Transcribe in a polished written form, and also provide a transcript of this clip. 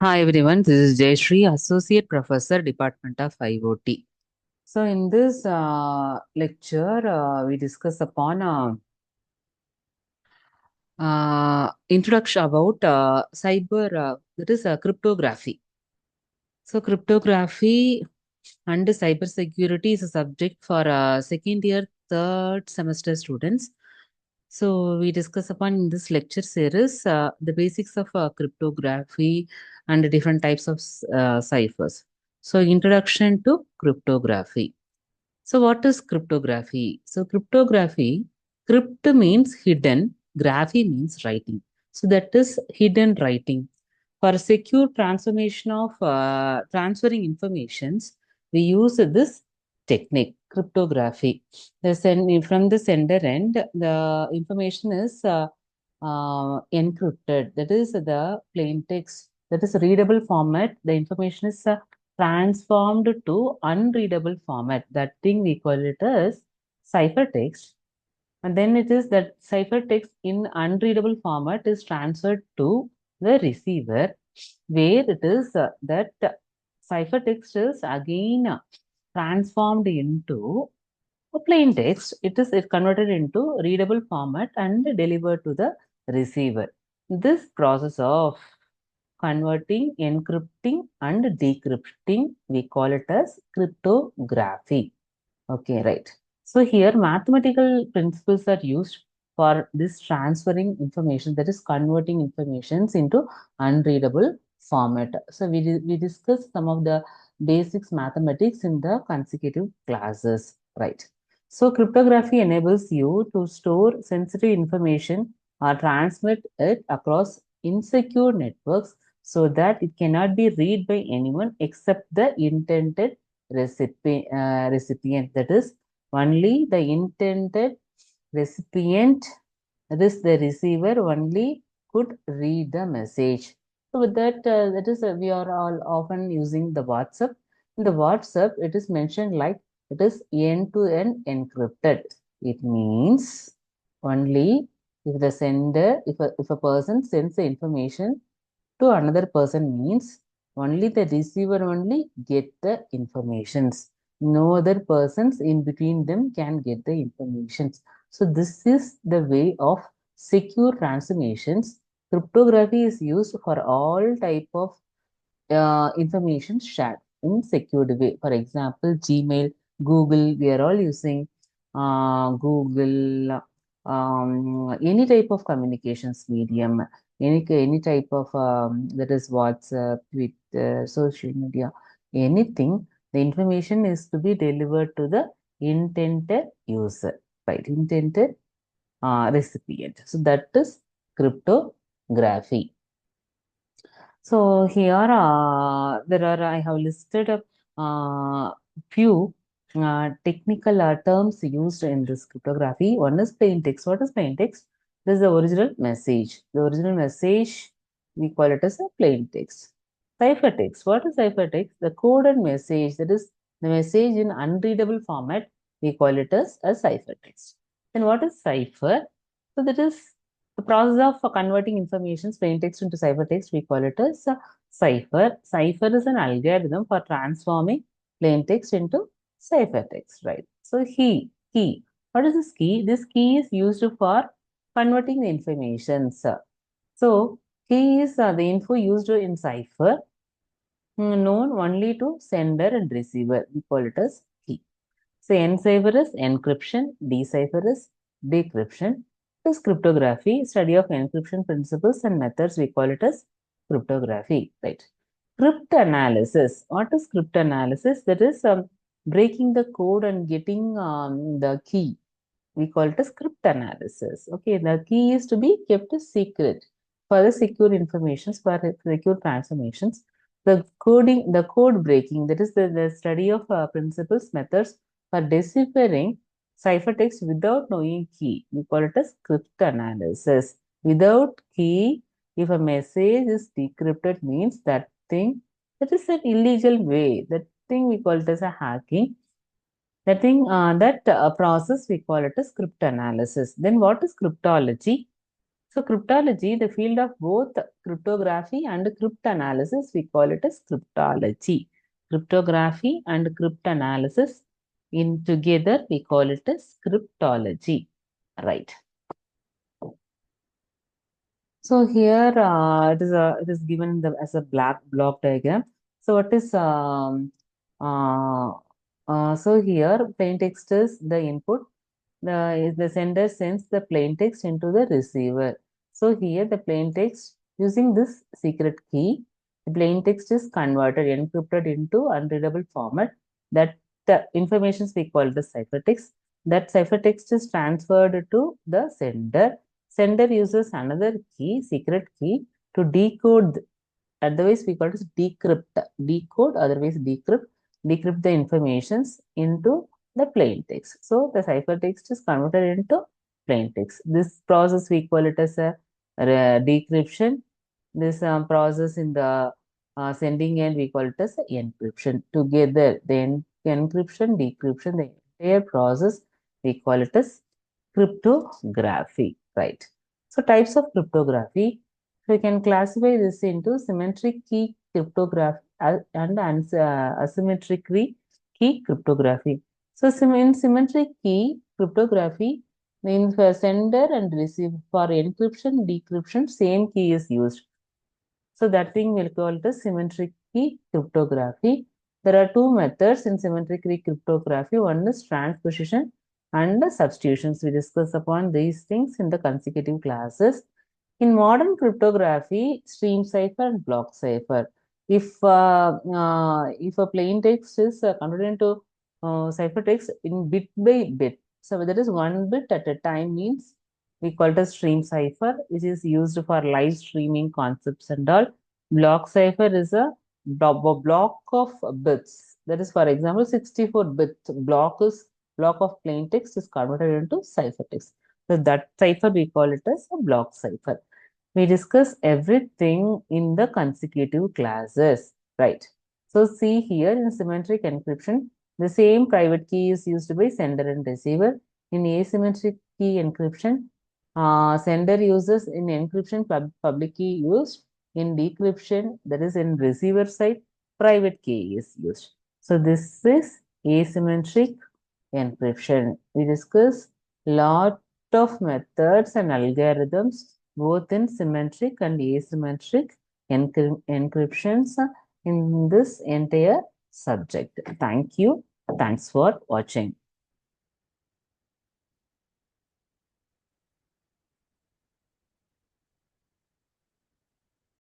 Hi everyone, this is Jayashree, Associate Professor, Department of IoT. So in this lecture, we discuss upon introduction about cyber, that is cryptography. So cryptography and cybersecurity is a subject for second year, third semester students. So we discuss upon in this lecture series the basics of cryptography and the different types of ciphers. So introduction to cryptography. So what is cryptography? So cryptography, crypt means hidden, graphy means writing. So that is hidden writing. For secure transformation of transferring informations, we use this technique, cryptography. From the sender end, the information is encrypted. That is the plain text. That is readable format. The information is transformed to unreadable format. That thing we call it as ciphertext. And then it is that ciphertext in unreadable format is transferred to the receiver, where it is that ciphertext is again transformed into a plain text. It is converted into readable format and delivered to the receiver. This process of converting, encrypting, and decrypting, we call it as cryptography. Okay, right. So here mathematical principles are used for this transferring information, that is converting informations into unreadable format. So we discussed some of the basics mathematics in the consecutive classes, right? So cryptography enables you to store sensitive information or transmit it across insecure networks so that it cannot be read by anyone except the intended recipient. That is, only the intended recipient, that is the receiver, only could read the message. So with that, that is we are all often using the WhatsApp. In the WhatsApp, it is mentioned like it is end-to-end encrypted. It means only if the sender, if a person sends the information to another person, means only the receiver only get the informations. No other persons in between them can get the informations. So this is the way of secure transformations. Cryptography is used for all type of information shared in secured way. For example, Gmail, Google, we are all using Google, any type of communications medium, any type of that is WhatsApp, Twitter, social media, anything. The information is to be delivered to the intended user, right? Intended recipient. So that is cryptography. So here I have listed a few technical terms used in this cryptography. One is plain text. What is plain text? This is the original message. The original message, we call it as a plain text. Ciphertext. What is ciphertext? The coded message, that is the message in unreadable format, we call it as a ciphertext. Then what is cipher? So that is the process of converting information, plain text into ciphertext, we call it as cipher. Cipher is an algorithm for transforming plain text into ciphertext, right? So key. What is this key? This key is used for converting the information. So key is the info used in cipher, known only to sender and receiver. We call it as key. So encipher is encryption, decipher is decryption. This cryptography, study of encryption principles and methods, we call it as cryptography, right? Cryptanalysis. What is cryptanalysis? That is breaking the code and getting the key. We call it as cryptanalysis. Okay, the key is to be kept a secret for the secure informations, for secure transformations. The code breaking, that is the study of principles, methods for deciphering ciphertext without knowing key. We call it as cryptanalysis. Without key, if a message is decrypted, means that thing, that is an illegal way. That thing we call it as a hacking. That process we call it as cryptanalysis. Then what is cryptology? So cryptology, the field of both cryptography and cryptanalysis, we call it as cryptology. Cryptography and cryptanalysis in together, we call it as cryptology. Right. So here it is given as a black block diagram. So what is so here plain text is the input. The sender sends the plain text into the receiver. So here the plain text using this secret key, the plain text is converted, encrypted into unreadable format. That the information we call the ciphertext. That ciphertext is transferred to the sender. Sender uses another key, secret key, to decode. Otherwise, we call it decrypt. Decode, otherwise decrypt. Decrypt the informations into the plain text. So the ciphertext is converted into plain text. This process we call it as a decryption. This process in the sending end we call it as encryption. Together, the encryption, decryption, the entire process we call it as cryptography. Right. So types of cryptography. We can classify this into symmetric key cryptography and asymmetric key cryptography. So in symmetric key cryptography means for sender and receiver, for encryption, decryption, same key is used. So that thing we'll call the symmetric key cryptography. There are two methods in symmetric key cryptography. One is transposition and substitutions. We discuss upon these things in the consecutive classes. In modern cryptography, stream cipher and block cipher. If a plain text is converted into ciphertext in bit by bit, so that is one bit at a time means we call it a stream cipher, which is used for live streaming concepts and all. Block cipher is a block of bits. That is, for example, 64-bit block of plain text is converted into ciphertext. So that cipher we call it as a block cipher. We discuss everything in the consecutive classes, right? So see here in symmetric encryption, the same private key is used by sender and receiver. In asymmetric key encryption, sender uses in encryption public key used. In decryption, that is in receiver side, private key is used. So this is asymmetric encryption. We discuss lot of methods and algorithms both in symmetric and asymmetric encryptions in this entire subject. Thank you. Thanks for watching.